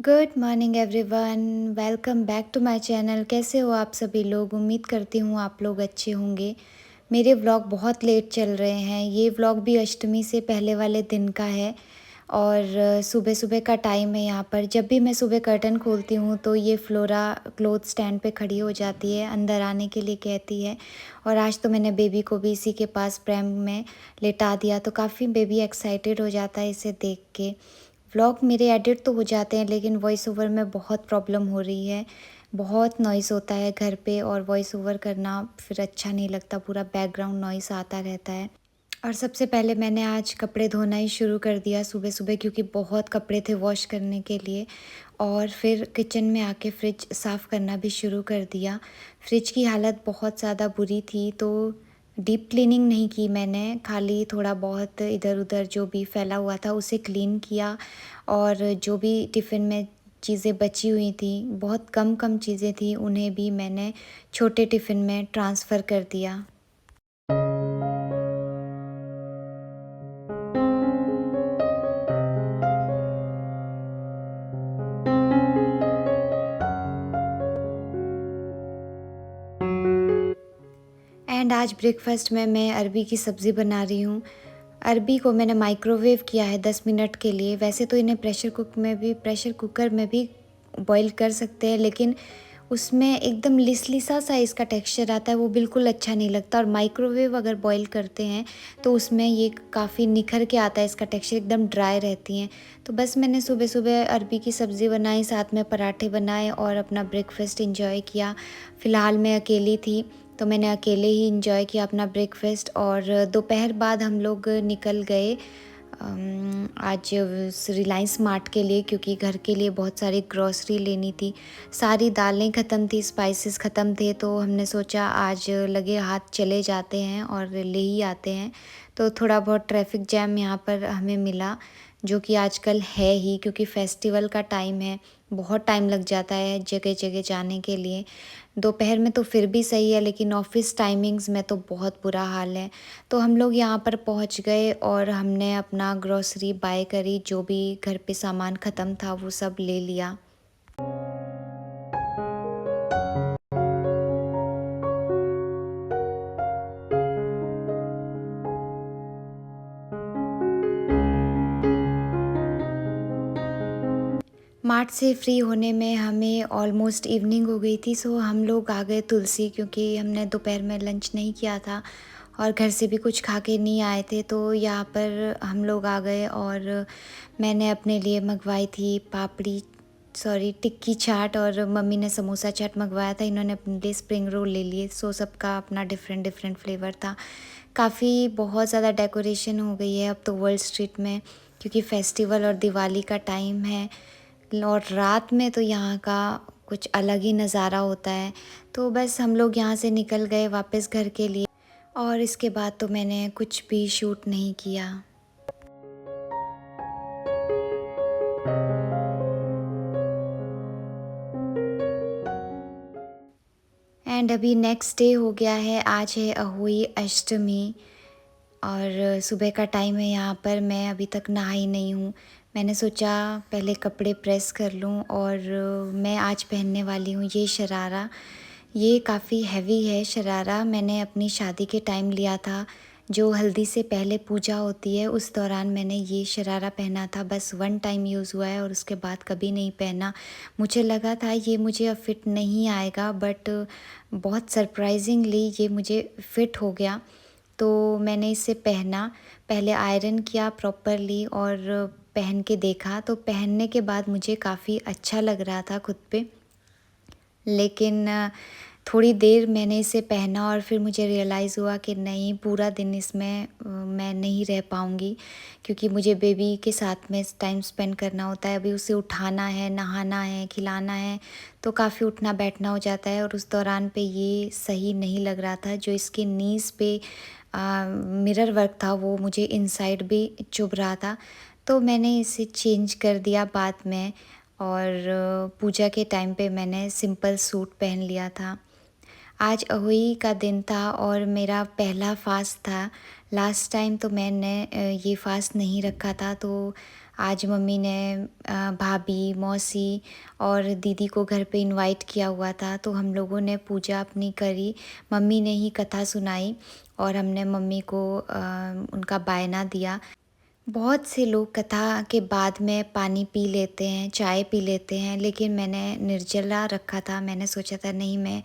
Good morning everyone, welcome back to my channel. कैसे हो आप सभी लोग? उम्मीद करती हूँ आप लोग अच्छे होंगे। मेरे व्लॉग बहुत लेट चल रहे हैं। ये व्लॉग भी अष्टमी से पहले वाले दिन का है और सुबह सुबह का टाइम है। यहाँ पर जब भी मैं सुबह कर्टन खोलती हूँ तो ये फ्लोरा क्लोथ स्टैंड पे खड़ी हो जाती है, अंदर आने के लिए कहती है। और आज तो मैंने बेबी को भी इसी के पास प्रैम में लेटा दिया, तो काफ़ी बेबी एक्साइटेड हो जाता है इसे देख के। व्लॉग मेरे एडिट तो हो जाते हैं लेकिन वॉइस ओवर में बहुत प्रॉब्लम हो रही है। बहुत नॉइज़ होता है घर पे और वॉइस ओवर करना फिर अच्छा नहीं लगता, पूरा बैकग्राउंड नॉइज़ आता रहता है। और सबसे पहले मैंने आज कपड़े धोना ही शुरू कर दिया सुबह सुबह, क्योंकि बहुत कपड़े थे वॉश करने के लिए। और फिर किचन में आके फ्रिज साफ़ करना भी शुरू कर दिया। फ्रिज की हालत बहुत ज़्यादा बुरी थी, तो डीप क्लीनिंग नहीं की मैंने, खाली थोड़ा बहुत इधर उधर जो भी फैला हुआ था उसे क्लीन किया। और जो भी टिफ़िन में चीज़ें बची हुई थी, बहुत कम कम चीज़ें थी, उन्हें भी मैंने छोटे टिफ़िन में ट्रांसफ़र कर दिया। एंड आज ब्रेकफास्ट में मैं अरबी की सब्ज़ी बना रही हूँ। अरबी को मैंने माइक्रोवेव किया है 10 मिनट के लिए। वैसे तो इन्हें प्रेशर कुकर में भी बॉईल कर सकते हैं, लेकिन उसमें एकदम लिसलिसा सा इसका टेक्सचर आता है, वो बिल्कुल अच्छा नहीं लगता। और माइक्रोवेव अगर बॉईल करते हैं तो उसमें ये काफ़ी निखर के आता है, इसका टेक्सचर एकदम ड्राई रहती हैं। तो बस मैंने सुबह सुबह अरबी की सब्ज़ी बनाई, साथ में पराठे बनाए और अपना ब्रेकफास्ट इंजॉय किया। फ़िलहाल मैं अकेली थी तो मैंने अकेले ही इंजॉय किया अपना ब्रेकफास्ट। और दोपहर बाद हम लोग निकल गए आज रिलायंस मार्ट के लिए, क्योंकि घर के लिए बहुत सारी ग्रॉसरी लेनी थी। सारी दालें ख़त्म थी, स्पाइसेस ख़त्म थे, तो हमने सोचा आज लगे हाथ चले जाते हैं और ले ही आते हैं। तो थोड़ा बहुत ट्रैफिक जैम यहाँ पर हमें मिला, जो कि आजकल है ही, क्योंकि फेस्टिवल का टाइम है। बहुत टाइम लग जाता है जगह जगह जाने के लिए। दोपहर में तो फिर भी सही है, लेकिन ऑफ़िस टाइमिंग्स में तो बहुत बुरा हाल है। तो हम लोग यहाँ पर पहुँच गए और हमने अपना ग्रॉसरी बाय करी, जो भी घर पे सामान ख़त्म था वो सब ले लिया। मार्ट से फ्री होने में हमें ऑलमोस्ट इवनिंग हो गई थी, सो हम लोग आ गए तुलसी, क्योंकि हमने दोपहर में लंच नहीं किया था और घर से भी कुछ खा के नहीं आए थे। तो यहाँ पर हम लोग आ गए और मैंने अपने लिए मंगवाई थी टिक्की चाट, और मम्मी ने समोसा चाट मंगवाया था। इन्होंने अपने लिए स्प्रिंग रोल ले लिए। सो सबका अपना डिफरेंट डिफरेंट फ्लेवर था। काफ़ी बहुत ज़्यादा डेकोरेशन हो गई है अब तो वर्ल्ड स्ट्रीट में, क्योंकि फेस्टिवल और दिवाली का टाइम है। और रात में तो यहाँ का कुछ अलग ही नज़ारा होता है। तो बस हम लोग यहाँ से निकल गए वापस घर के लिए, और इसके बाद तो मैंने कुछ भी शूट नहीं किया। एंड अभी नेक्स्ट डे हो गया है, आज है अहोई अष्टमी और सुबह का टाइम है। यहाँ पर मैं अभी तक नहाई नहीं हूँ। मैंने सोचा पहले कपड़े प्रेस कर लूँ, और मैं आज पहनने वाली हूँ ये शरारा। ये काफ़ी हैवी है शरारा, मैंने अपनी शादी के टाइम लिया था। जो हल्दी से पहले पूजा होती है उस दौरान मैंने ये शरारा पहना था। बस वन टाइम यूज़ हुआ है और उसके बाद कभी नहीं पहना। मुझे लगा था ये मुझे अब फिट नहीं आएगा, बट बहुत सरप्राइजिंगली ये मुझे फिट हो गया। तो मैंने इसे पहना, पहले आयरन किया प्रॉपरली और पहन के देखा। तो पहनने के बाद मुझे काफ़ी अच्छा लग रहा था खुद पे। लेकिन थोड़ी देर मैंने इसे पहना और फिर मुझे रियलाइज़ हुआ कि नहीं, पूरा दिन इसमें मैं नहीं रह पाऊँगी, क्योंकि मुझे बेबी के साथ में टाइम स्पेंड करना होता है। अभी उसे उठाना है, नहाना है, खिलाना है, तो काफ़ी उठना बैठना हो जाता है। और उस दौरान पे ये सही नहीं लग रहा था। जो इसके नीज़ पे मिरर वर्क था वो मुझे इनसाइड भी चुभ रहा था। तो मैंने इसे चेंज कर दिया बाद में, और पूजा के टाइम पे मैंने सिंपल सूट पहन लिया था। आज अहोई का दिन था और मेरा पहला फ़ास्ट था। लास्ट टाइम तो मैंने ये फ़ास्ट नहीं रखा था, तो आज मम्मी ने भाभी, मौसी और दीदी को घर पे इनवाइट किया हुआ था, तो हम लोगों ने पूजा अपनी करी। मम्मी ने ही कथा सुनाई और हमने मम्मी को उनका बायना दिया। बहुत से लोग कथा के बाद में पानी पी लेते हैं, चाय पी लेते हैं, लेकिन मैंने निर्जला रखा था। मैंने सोचा था नहीं, मैं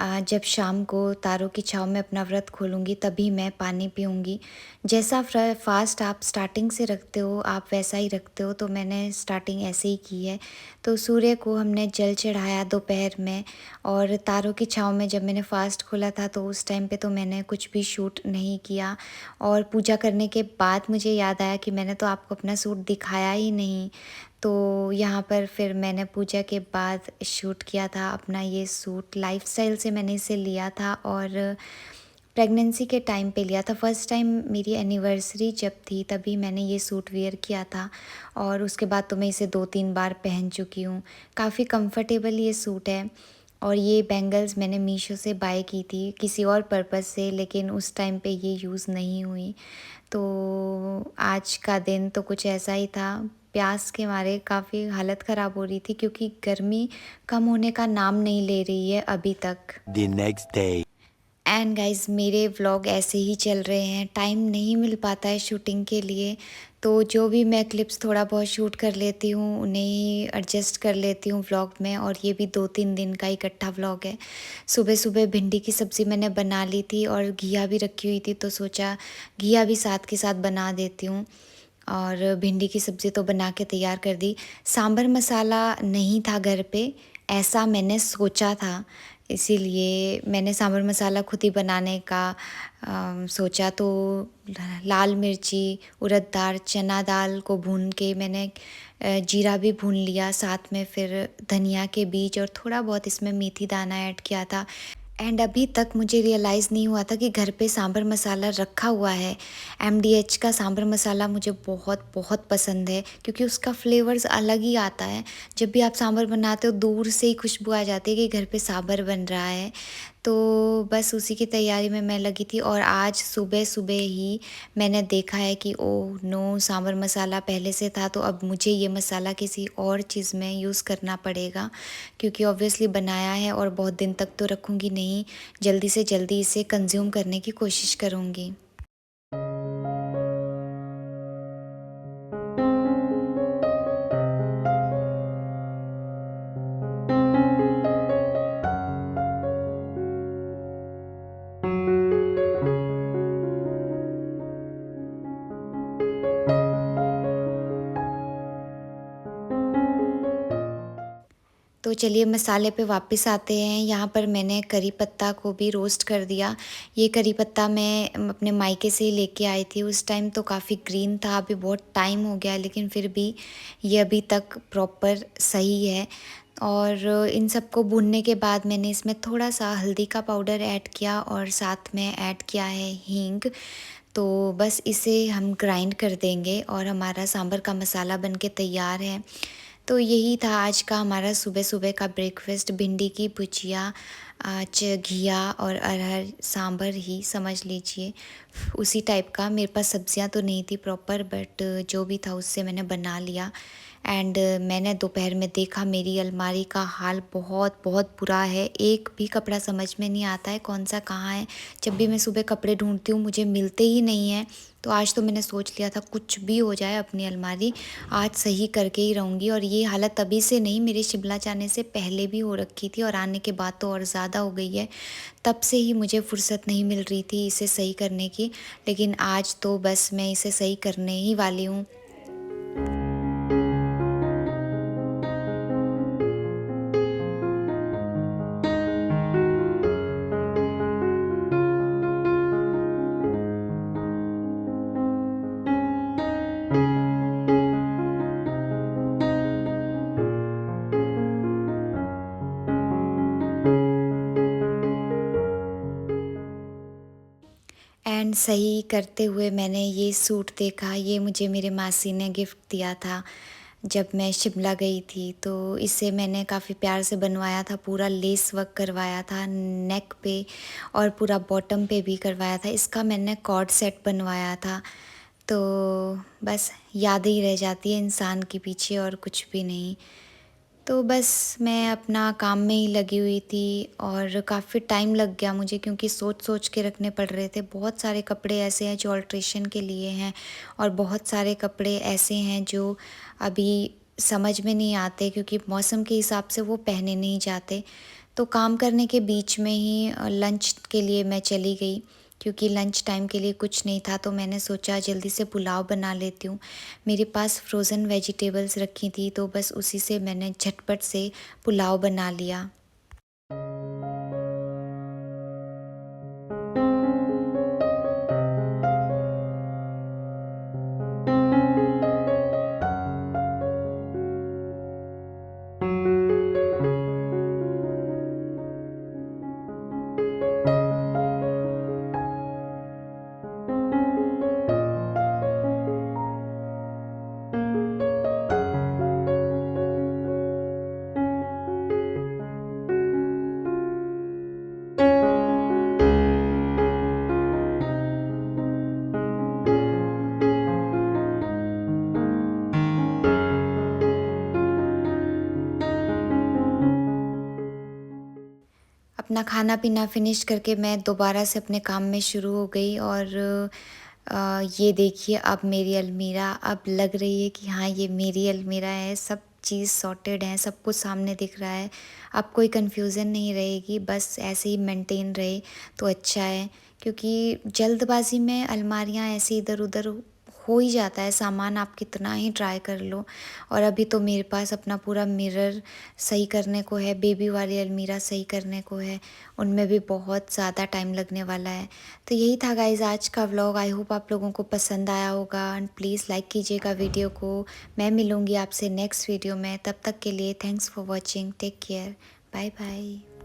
जब शाम को तारों की छाँव में अपना व्रत खोलूँगी तभी मैं पानी पीऊँगी। जैसा फ़ास्ट आप स्टार्टिंग से रखते हो आप वैसा ही रखते हो, तो मैंने स्टार्टिंग ऐसे ही की है। तो सूर्य को हमने जल चढ़ाया दोपहर में, और तारों की छाँव में जब मैंने फ़ास्ट खोला था तो उस टाइम पे तो मैंने कुछ भी शूट नहीं किया। और पूजा करने के बाद मुझे याद आया कि मैंने तो आपको अपना सूट दिखाया ही नहीं। तो यहाँ पर फिर मैंने पूजा के बाद शूट किया था अपना ये सूट। लाइफ़स्टाइल से मैंने इसे लिया था और प्रेगनेंसी के टाइम पे लिया था। फर्स्ट टाइम मेरी एनिवर्सरी जब थी तभी मैंने ये सूट वियर किया था, और उसके बाद तो मैं इसे 2-3 बार पहन चुकी हूँ। काफ़ी कंफर्टेबल ये सूट है। और ये बैंगल्स मैंने मीशो से बाय की थी किसी और पर्पज़ से, लेकिन उस टाइम पे ये यूज़ नहीं हुई। तो आज का दिन तो कुछ ऐसा ही था। प्यास के मारे काफ़ी हालत ख़राब हो रही थी, क्योंकि गर्मी कम होने का नाम नहीं ले रही है अभी तक। The next day. And guys, मेरे व्लॉग ऐसे ही चल रहे हैं, टाइम नहीं मिल पाता है शूटिंग के लिए। तो जो भी मैं क्लिप्स थोड़ा बहुत शूट कर लेती हूँ उन्हें ही एडजस्ट कर लेती हूँ व्लॉग में, और ये भी 2-3 दिन का इकट्ठा व्लॉग है। सुबह सुबह भिंडी की सब्ज़ी मैंने बना ली थी और घिया भी रखी हुई थी, तो सोचा घिया भी साथ के साथ बना देती हूँ। और भिंडी की सब्ज़ी तो बना के तैयार कर दी। सांभर मसाला नहीं था घर पे, ऐसा मैंने सोचा था, इसीलिए मैंने सांभर मसाला खुद ही बनाने का सोचा। तो लाल मिर्ची, उड़द दाल, चना दाल को भून के मैंने जीरा भी भून लिया, साथ में फिर धनिया के बीज और थोड़ा बहुत इसमें मेथी दाना ऐड किया था। एंड अभी तक मुझे रियलाइज़ नहीं हुआ था कि घर पे सांभर मसाला रखा हुआ है। एमडीएच का सांभर मसाला मुझे बहुत बहुत पसंद है, क्योंकि उसका फ्लेवर्स अलग ही आता है। जब भी आप सांभर बनाते हो दूर से ही खुशबू आ जाती है कि घर पे सांभर बन रहा है। तो बस उसी की तैयारी में मैं लगी थी, और आज सुबह सुबह ही मैंने देखा है कि ओह नो, सांभर मसाला पहले से था, तो अब मुझे ये मसाला किसी और चीज़ में यूज़ करना पड़ेगा, क्योंकि ऑब्वियसली बनाया है और बहुत दिन तक तो रखूँगी नहीं। जल्दी से जल्दी इसे कंज़्यूम करने की कोशिश करूँगी। तो चलिए मसाले पे वापस आते हैं। यहाँ पर मैंने करी पत्ता को भी रोस्ट कर दिया। ये करी पत्ता मैं अपने मायके से ही लेके आई थी, उस टाइम तो काफ़ी ग्रीन था, अभी बहुत टाइम हो गया लेकिन फिर भी ये अभी तक प्रॉपर सही है। और इन सबको भूनने के बाद मैंने इसमें थोड़ा सा हल्दी का पाउडर ऐड किया और साथ में ऐड किया है हींग। तो बस इसे हम ग्राइंड कर देंगे और हमारा सांभर का मसाला बन के तैयार है। तो यही था आज का हमारा सुबह सुबह का ब्रेकफास्ट। भिंडी की भुजिया, आज घिया और अरहर सांभर ही समझ लीजिए, उसी टाइप का। मेरे पास सब्जियां तो नहीं थी प्रॉपर, बट जो भी था उससे मैंने बना लिया। एंड मैंने दोपहर में देखा मेरी अलमारी का हाल बहुत बहुत बुरा है। एक भी कपड़ा समझ में नहीं आता है कौन सा कहाँ है। जब भी मैं सुबह कपड़े ढूंढती हूँ मुझे मिलते ही नहीं हैं। तो आज तो मैंने सोच लिया था कुछ भी हो जाए अपनी अलमारी आज सही करके ही रहूँगी। और ये हालत अभी से नहीं, मेरे शिमला जाने से पहले भी हो रखी थी और आने के बाद तो और ज़्यादा हो गई है। तब से ही मुझे फुर्सत नहीं मिल रही थी इसे सही करने की, लेकिन आज तो बस मैं इसे सही करने ही वाली हूँ। एंड सही करते हुए मैंने ये सूट देखा, ये मुझे मेरे मासी ने गिफ्ट दिया था जब मैं शिमला गई थी। तो इसे मैंने काफ़ी प्यार से बनवाया था, पूरा लेस वर्क करवाया था नेक पे और पूरा बॉटम पे भी करवाया था। इसका मैंने कॉर्ड सेट बनवाया था। तो बस यादें ही रह जाती है इंसान के पीछे और कुछ भी नहीं। तो बस मैं अपना काम में ही लगी हुई थी और काफ़ी टाइम लग गया मुझे, क्योंकि सोच-सोच के रखने पड़ रहे थे। बहुत सारे कपड़े ऐसे हैं जो अल्ट्रेशन के लिए हैं और बहुत सारे कपड़े ऐसे हैं जो अभी समझ में नहीं आते, क्योंकि मौसम के हिसाब से वो पहने नहीं जाते। तो काम करने के बीच में ही लंच के लिए मैं चली गई, क्योंकि लंच टाइम के लिए कुछ नहीं था, तो मैंने सोचा जल्दी से पुलाव बना लेती हूँ। मेरे पास फ्रोज़न वेजिटेबल्स रखी थी, तो बस उसी से मैंने झटपट से पुलाव बना लिया। अपना खाना-पीना फ़िनिश करके मैं दोबारा से अपने काम में शुरू हो गई और ये देखिए अब मेरी अलमीरा अब लग रही है कि हाँ, ये मेरी अलमीरा है, सब चीज़ सॉर्टेड है, सब कुछ सामने दिख रहा है। अब कोई कन्फ्यूज़न नहीं रहेगी, बस ऐसे ही मेंटेन रहे तो अच्छा है, क्योंकि जल्दबाज़ी में अलमारियाँ ऐसे इधर-उधर हो ही जाता है सामान, आप कितना ही ट्राई कर लो। और अभी तो मेरे पास अपना पूरा मिरर सही करने को है, बेबी वाली अलमीरा सही करने को है, उनमें भी बहुत ज़्यादा टाइम लगने वाला है। तो यही था गाइज़ आज का व्लॉग। आई होप आप लोगों को पसंद आया होगा एंड प्लीज़ लाइक कीजिएगा वीडियो को। मैं मिलूँगी आपसे नेक्स्ट वीडियो में, तब तक के लिए thanks for watching, take care, bye bye.